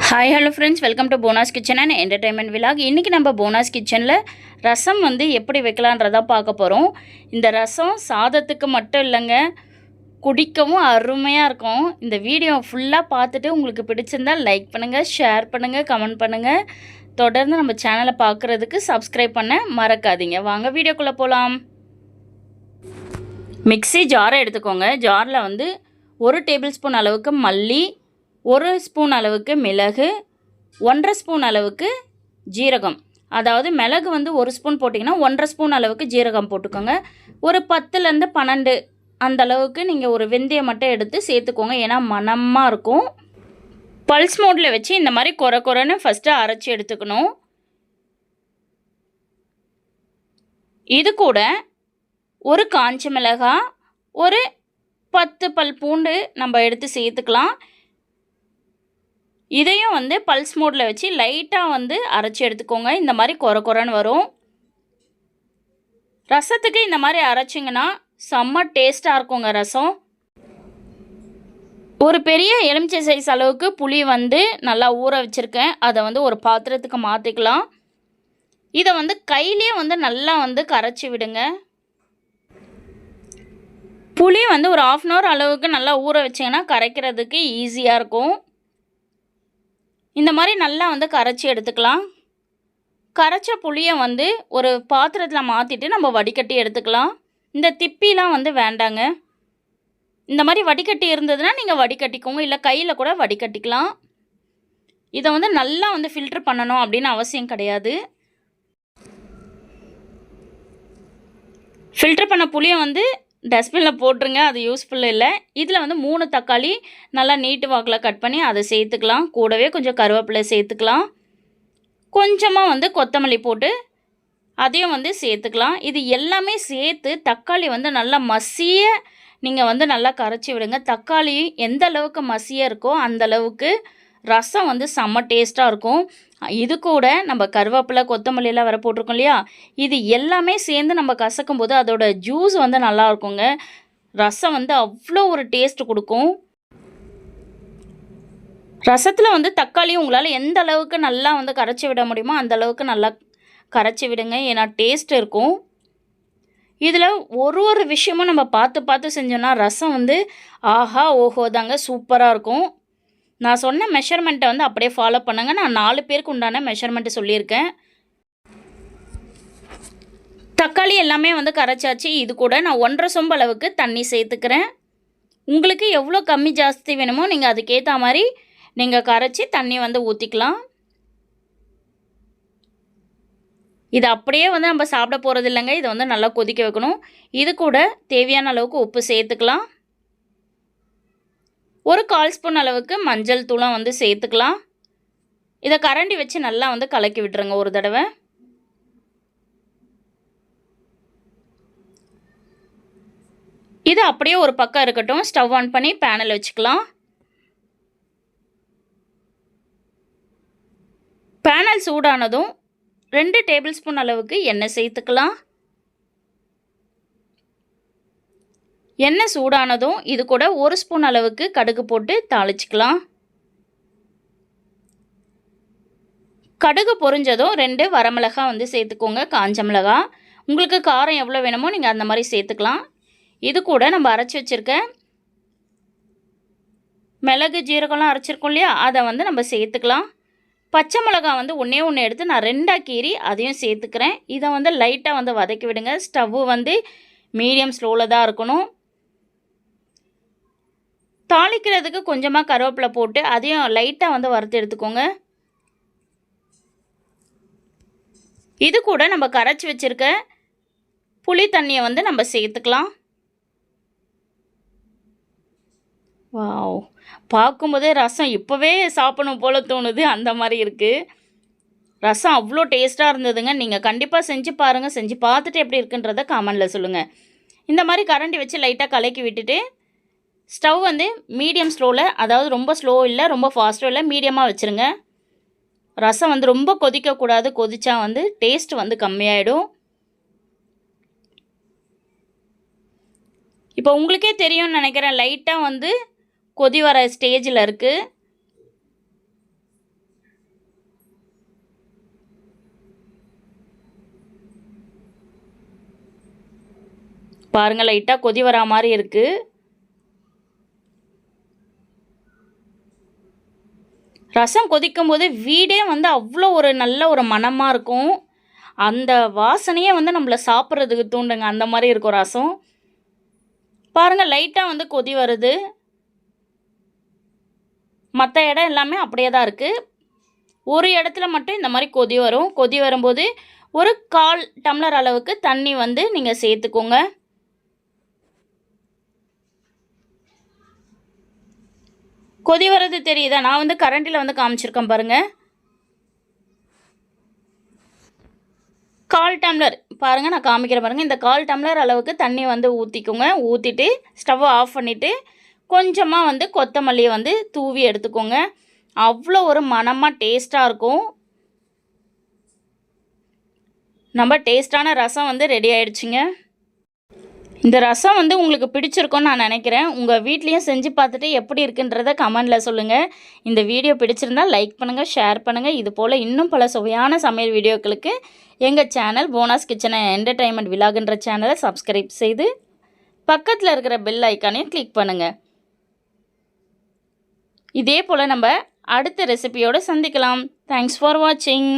Hi hello friends, welcome to போனாஸ் kitchen and entertainment vlog. இன்றைக்கி நம்ம போனாஸ் கிச்சனில் ரசம் எப்படி வைக்கலான்றதா பார்க்க போகிறோம். இந்த ரசம் சாதத்துக்கு மட்டும் இல்லைங்க, குடிக்கவும் அருமையாக இருக்கும். இந்த வீடியோ ஃபுல்லாக பார்த்துட்டு உங்களுக்கு பிடிச்சிருந்தால் லைக் பண்ணுங்கள், ஷேர் பண்ணுங்கள், கமெண்ட் பண்ணுங்கள். தொடர்ந்து நம்ம சேனலை பார்க்குறதுக்கு சப்ஸ்கிரைப் பண்ண மறக்காதீங்க. வாங்க வீடியோக்குள்ளே போகலாம். மிக்ஸி ஜாரை எடுத்துக்கோங்க. ஜாரில் 1 டேபிள் ஸ்பூன் அளவுக்கு மல்லி, 1 ஸ்பூன் அளவுக்கு மிளகு, 1.5 ஸ்பூன் அளவுக்கு ஜீரகம். அதாவது மிளகு 1 ஸ்பூன் போட்டிங்கன்னா 1.5 ஸ்பூன் அளவுக்கு ஜீரகம் போட்டுக்கோங்க. ஒரு 10லேருந்து 12 அந்த அளவுக்கு நீங்கள் ஒரு வெந்தயம் மட்டும் எடுத்து சேர்த்துக்கோங்க. ஏன்னா மணமாக இருக்கும். பல்ஸ் மோடில் வச்சு இந்த மாதிரி கொரன்னு ஃபஸ்ட்டு அரைச்சி எடுத்துக்கணும். இது கூட ஒரு காஞ்ச மிளகாய், ஒரு 10 பல் பூண்டு நம்ம எடுத்து சேர்த்துக்கலாம். இதையும் பல்ஸ் மோடில் வச்சு லைட்டாக அரைச்சி எடுத்துக்கோங்க. இந்த மாதிரி கொரன்னு வரும். ரசத்துக்கு இந்த மாதிரி அரைச்சிங்கன்னா செம்ம டேஸ்ட்டாக இருக்குங்க ரசம். ஒரு பெரிய எலுமிச்சை சைஸ் அளவுக்கு புளி நல்லா ஊற வச்சுருக்கேன். அதை ஒரு பாத்திரத்துக்கு மாற்றிக்கலாம். இதை கையிலே நல்லா கரைச்சி விடுங்க. புளி ஒரு 1/2 hour அளவுக்கு நல்லா ஊற வச்சிங்கன்னா கரைக்கிறதுக்கு ஈஸியாக இருக்கும். இந்த மாதிரி நல்லா கரைச்சி எடுத்துக்கலாம். கரைச்ச புளியை ஒரு பாத்திரத்தில் மாற்றிட்டு நம்ம வடிகட்டி எடுத்துக்கலாம். இந்த திப்பிலாம் வேண்டாங்க. இந்த மாதிரி வடிகட்டி இருந்ததுன்னா நீங்கள் வடிகட்டிக்கோங்க, இல்லை கையில் கூட வடிகட்டிக்கலாம். இதை நல்லா ஃபில்டர் பண்ணணும் அப்படின்னு அவசியம் கிடையாது. ஃபில்டர் பண்ண புளியை டஸ்ட்பினில் போட்டுருங்க, அது யூஸ்ஃபுல் இல்லை. இதில் 3 தக்காளி நல்லா நீட்டு வாக்கில் கட் பண்ணி அதை சேர்த்துக்கலாம். கூடவே கொஞ்சம் கருவேப்பிலை சேர்த்துக்கலாம். கொஞ்சமாக கொத்தமல்லி போட்டு அதையும் சேர்த்துக்கலாம். இது எல்லாமே சேர்த்து தக்காளி நல்லா மசிய நீங்கள் நல்லா கரைச்சி விடுங்க. தக்காளி எந்த அளவுக்கு மசிய இருக்கோ அந்த அளவுக்கு ரசம் செம்ம டேஸ்ட்டாக இருக்கும். இது கூட நம்ம கருவேப்பிலை, கொத்தமல்லியெல்லாம் வர போட்டிருக்கோம் இல்லையா, இது எல்லாமே சேர்ந்து நம்ம கசக்கும் போது அதோட ஜூஸ் நல்லா இருக்குங்க. ரசம் அவ்வளோ ஒரு டேஸ்ட் கொடுக்கும். ரசத்தில் தக்காளி உங்களால் எந்த அளவுக்கு நல்லா கரைச்சி விட முடியுமோ அந்த அளவுக்கு நல்லா கரைச்சி விடுங்க. ஏன்னா டேஸ்ட் இருக்கும். இதில் ஒரு விஷயமும் நம்ம பார்த்து செஞ்சோன்னா ரசம் ஆஹா ஓஹோ தாங்க, சூப்பராக இருக்கும். நான் சொன்ன மெஷர்மெண்ட்டை அப்படியே ஃபாலோ பண்ணுங்க. நான் 4 பேருக்கு உண்டான மெஷர்மெண்ட்டு சொல்லியிருக்கேன். தக்காளி எல்லாமே கரைச்சாச்சு. இது கூட நான் 1.5 சொம்பு அளவுக்கு தண்ணி சேர்த்துக்கிறேன். உங்களுக்கு எவ்வளோ கம்மி ஜாஸ்தி வேணுமோ நீங்கள் அதுக்கேற்ற மாதிரி நீங்கள் கரைச்சி தண்ணி ஊற்றிக்கலாம். இது அப்படியே நம்ம சாப்பிட போகிறது இல்லைங்க. இதை நல்லா கொதிக்க வைக்கணும். இது கூட தேவையான அளவுக்கு உப்பு சேர்த்துக்கலாம். ஒரு 1/4 ஸ்பூன் அளவுக்கு மஞ்சள் தூளும் சேர்த்துக்கலாம். இதை கரண்டி வச்சு நல்லா கலக்கி விட்டுருங்க ஒரு தடவை. இது அப்படியே ஒரு பக்கம் இருக்கட்டும். ஸ்டவ் ஆன் பண்ணி பேனல் வச்சுக்கலாம். பேனல் சூடானதும் 2 டேபிள் ஸ்பூன் அளவுக்கு எண்ணெய் சேர்த்துக்கலாம். எண்ணெய் சூடானதும் இது கூட 1 ஸ்பூன் அளவுக்கு கடுகு போட்டு தாளிச்சிக்கலாம். கடுகு பொரிஞ்சதும் 2 வரமிளகாய் சேர்த்துக்கோங்க, காஞ்ச மிளகாய். உங்களுக்கு காரம் எவ்வளோ வேணுமோ நீங்கள் அந்த மாதிரி சேர்த்துக்கலாம். இது கூட நம்ம அரைச்சி வச்சுருக்க மிளகு ஜீரகம்லாம் அரைச்சிருக்கோம் இல்லையா, அதை நம்ம சேர்த்துக்கலாம். பச்சை மிளகாய் ஒன்றே எடுத்து நான் 2ஆக கீறி அதையும் சேர்த்துக்கிறேன். இதை லைட்டாக வதக்கி விடுங்க. ஸ்டவ்வு மீடியம் ஸ்லோவில் தான் இருக்கணும். தாளிக்கிறதுக்கு கொஞ்சமாக கருவேப்பிலை போட்டு அதையும் லைட்டாக வறுத்து எடுத்துக்கோங்க. இது கூட நம்ம கரைச்சி வச்சுருக்க புளி தண்ணியை நம்ம சேர்த்துக்கலாம். வாவ், பார்க்கும்போதே ரசம் இப்போவே சாப்பிடணும் போல் தோணுது, அந்த மாதிரி இருக்குது. ரசம் அவ்வளோ டேஸ்ட்டாக இருந்ததுங்க. நீங்கள் கண்டிப்பாக செஞ்சு பாருங்கள். செஞ்சு பார்த்துட்டு எப்படி இருக்குன்றதை கமெண்டில் சொல்லுங்கள். இந்த மாதிரி கரண்டி வச்சு லைட்டாக கலக்கி விட்டுட்டு ஸ்டவ் மீடியம் ஸ்லோவில், அதாவது ரொம்ப ஸ்லோ இல்லை ரொம்ப ஃபாஸ்ட்டும் இல்லை, மீடியமாக வச்சுருங்க. ரசம் ரொம்ப கொதிக்கக்கூடாது. கொதிச்சா டேஸ்ட் கம்மியாயிடும். இப்போ உங்களுக்கே தெரியும்னு நினைக்கிறேன், லைட்டாக கொதி வர ஸ்டேஜில் இருக்குது. பாருங்கள் லைட்டாக கொதி வரா மாதிரி இருக்குது. ரசம் கொதிக்கும் போது வீடே வந்து அவ்வளோ ஒரு நல்ல ஒரு மணமாக இருக்கும். அந்த வாசனையே வந்து நம்மளை சாப்பிட்றதுக்கு தூண்டுங்க. அந்த மாதிரி இருக்கும் ரசம். பாருங்கள் லைட்டாக வந்து கொதி வருது. மற்ற இடம் எல்லாமே அப்படியே தான் இருக்குது. ஒரு இடத்துல மட்டும் இந்த மாதிரி கொதி வரும். கொதி வரும்போது ஒரு 1/4 டம்ளர் அளவுக்கு தண்ணி வந்து நீங்கள் சேர்த்துக்கோங்க. கொதி வர்றது தெரியுதா? நான் வந்து கரண்டில் வந்து காமிச்சிருக்கேன் பாருங்கள். 1/4 டம்ளர் பாருங்கள், நான் காமிக்கிறேன் பாருங்கள். இந்த 1/4 டம்ளர் அளவுக்கு தண்ணி வந்து ஊற்றிக்கோங்க. ஊற்றிட்டு ஸ்டவ்வை ஆஃப் பண்ணிவிட்டு கொஞ்சமாக வந்து கொத்தமல்லியை வந்து தூவி எடுத்துக்கோங்க. அவ்வளோ ஒரு மணமாக டேஸ்ட்டாக இருக்கும். நம்ம டேஸ்ட்டான ரசம் வந்து ரெடி ஆகிடுச்சிங்க. இந்த ரசம் வந்து உங்களுக்கு பிடிச்சிருக்கும்னு நான் நினைக்கிறேன். உங்கள் வீட்லேயும் செஞ்சு பார்த்துட்டு எப்படி இருக்குன்றதை கமெண்டில் சொல்லுங்கள். இந்த வீடியோ பிடிச்சிருந்தால் லைக் பண்ணுங்கள், ஷேர் பண்ணுங்கள். இது போல் இன்னும் பல சுவையான சமையல் வீடியோக்களுக்கு எங்கள் சேனல் போனாஸ் கிச்சன் அண்ட் என்டர்டைன்மெண்ட் விலாகுன்ற சேனலை சப்ஸ்கிரைப் செய்து பக்கத்தில் இருக்கிற பெல் ஐக்கானையும் கிளிக் பண்ணுங்கள். இதே போல் நம்ம அடுத்த ரெசிபியோடு சந்திக்கலாம். தேங்க்ஸ் ஃபார் வாட்சிங்.